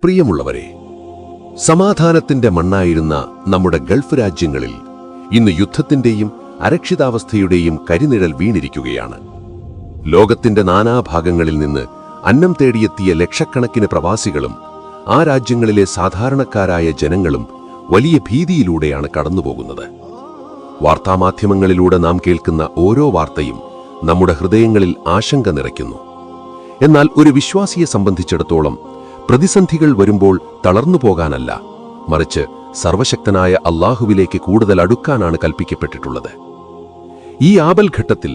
പ്രിയമുള്ളവരെ, സമാധാനത്തിന്റെ മണ്ണായിരുന്ന നമ്മുടെ ഗൾഫ് രാജ്യങ്ങളിൽ ഇന്ന് യുദ്ധത്തിന്റെയും അരക്ഷിതാവസ്ഥയുടെയും കരിനിഴൽ വീണിരിക്കുകയാണ്. ലോകത്തിന്റെ നാനാഭാഗങ്ങളിൽ നിന്ന് അന്നം തേടിയെത്തിയ ലക്ഷക്കണക്കിന് പ്രവാസികളും ആ രാജ്യങ്ങളിലെ സാധാരണക്കാരായ ജനങ്ങളും വലിയ ഭീതിയിലൂടെയാണ് കടന്നുപോകുന്നത്. വാർത്താമാധ്യമങ്ങളിലൂടെ നാം കേൾക്കുന്ന ഓരോ വാർത്തയും നമ്മുടെ ഹൃദയങ്ങളിൽ ആശങ്ക നിറയ്ക്കുന്നു. എന്നാൽ ഒരു വിശ്വാസിയെ സംബന്ധിച്ചിടത്തോളം പ്രതിസന്ധികൾ വരുമ്പോൾ തളർന്നു പോകാനല്ല, മറിച്ച് സർവശക്തനായ അല്ലാഹുവിലേക്ക് കൂടുതൽ അടുക്കാനാണ് കൽപ്പിക്കപ്പെട്ടിട്ടുള്ളത്. ഈ ആപൽഘട്ടത്തിൽ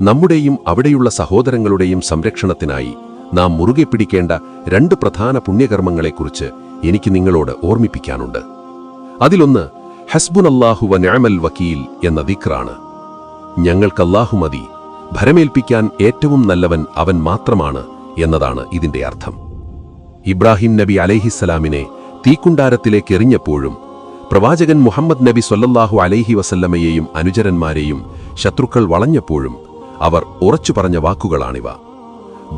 നമ്മുടെയും അവിടെയുള്ള സഹോദരങ്ങളുടെയും സംരക്ഷണത്തിനായി നാം മുറുകെ പിടിക്കേണ്ട 2 പ്രധാന പുണ്യകർമ്മങ്ങളെക്കുറിച്ച് എനിക്ക് നിങ്ങളോട് ഓർമ്മിപ്പിക്കാനുണ്ട്. അതിലൊന്ന് ഹസ്ബുനല്ലാഹു വ നിഅമൽ വക്കീൽ എന്ന ദിക്റാണ്. ഞങ്ങൾക്കല്ലാഹു മതി, ഭരമേൽപ്പിക്കാൻ ഏറ്റവും നല്ലവൻ അവൻ മാത്രമാണ് എന്നതാണ് ഇതിന്റെ അർത്ഥം. ഇബ്രാഹിം നബി അലൈഹിസ്സലാമിനെ തീക്കുണ്ടാരത്തിലേക്ക് എറിഞ്ഞപ്പോഴും പ്രവാചകൻ മുഹമ്മദ് നബി സ്വല്ലല്ലാഹു അലൈഹി വസല്ലമയെയും അനുചരന്മാരെയും ശത്രുക്കൾ വളഞ്ഞപ്പോഴും അവർ ഉറച്ചു പറഞ്ഞ വാക്കുകളാണിവ.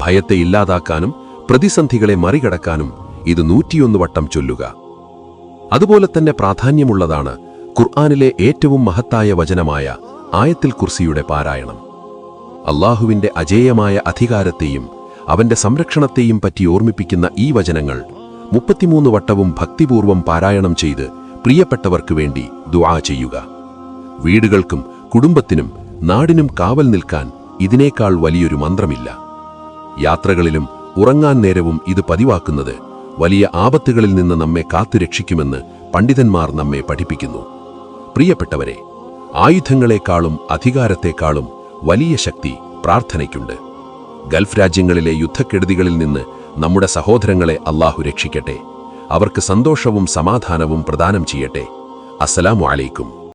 ഭയത്തെ ഇല്ലാതാക്കാനും പ്രതിസന്ധികളെ മറികടക്കാനും ഇത് 101 വട്ടം ചൊല്ലുക. അതുപോലെ തന്നെ പ്രാധാന്യമുള്ളതാണ് ഖുർആനിലെ ഏറ്റവും മഹത്തായ വചനമായ ആയത്തുൽ കുർസിയുടെ പാരായണം. അല്ലാഹുവിന്റെ അജേയമായ അധികാരത്തെയും അവന്റെ സംരക്ഷണത്തെയും പറ്റി ഓർമ്മിപ്പിക്കുന്ന ഈ വചനങ്ങൾ 33 വട്ടവും ഭക്തിപൂർവം പാരായണം ചെയ്ത് പ്രിയപ്പെട്ടവർക്ക് വേണ്ടി ദുആ ചെയ്യുക. വീടുകൾക്കും കുടുംബത്തിനും നാടിനും കാവൽ നിൽക്കാൻ ഇതിനേക്കാൾ വലിയൊരു മന്ത്രമില്ല. യാത്രകളിലും ഉറങ്ങാൻ നേരവും ഇത് പതിവാക്കുന്നത് വലിയ ആപത്തുകളിൽ നിന്ന് നമ്മെ കാത്തുരക്ഷിക്കുമെന്ന് പണ്ഡിതന്മാർ നമ്മെ പഠിപ്പിക്കുന്നു. പ്രിയപ്പെട്ടവരെ, ആയുധങ്ങളെക്കാളും അധികാരത്തെക്കാളും വലിയ ശക്തി പ്രാർത്ഥനയ്ക്കുണ്ട്. ഗൾഫ് രാജ്യങ്ങളിലെ യുദ്ധക്കെടുതികളിൽ നിന്ന് നമ്മുടെ സഹോദരങ്ങളെ അല്ലാഹു രക്ഷിക്കട്ടെ. അവർക്ക് സന്തോഷവും സമാധാനവും പ്രദാനം ചെയ്യട്ടെ. അസ്സലാമു അലൈക്കും.